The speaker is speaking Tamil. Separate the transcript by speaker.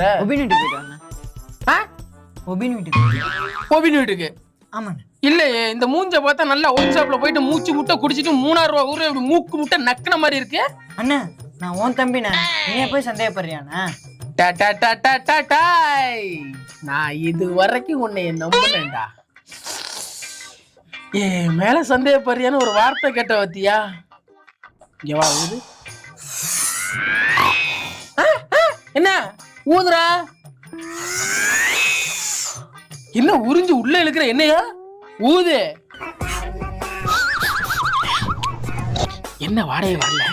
Speaker 1: ஒபின் வீட்டுக்கு போயிட்டு வரேன்.
Speaker 2: ஒபின் வீட்டுக்கு?
Speaker 1: ஆமாண்ணே.
Speaker 2: இல்லையே, இந்த மூஞ்ச பார்த்தா நல்லா ஒயின் ஷாப்ல போயிட்டு மூச்சு முட்டை குடிச்சிட்டு 3000 ரூபா ஊரு இப்படி மூக்கு முட்டை நக்கின மாதிரி இருக்கு.
Speaker 1: அண்ணா நான் உன் தம்பிண்ணே, நீ போய் சந்தேகப்படுறியாண்ணா?
Speaker 2: நான் இது வரைக்கும் உன்னை நம்பினேன்டா. ஏ மேல சந்தேகப்படுறியான்னு ஒரு வார்த்தை கேட்ட பத்தியா? இங்க வா ஊது. என்ன ஊதுரா? என்ன உறிஞ்சு உள்ள இழுக்கிற? என்னையா ஊது? என்ன வாடகை வரல?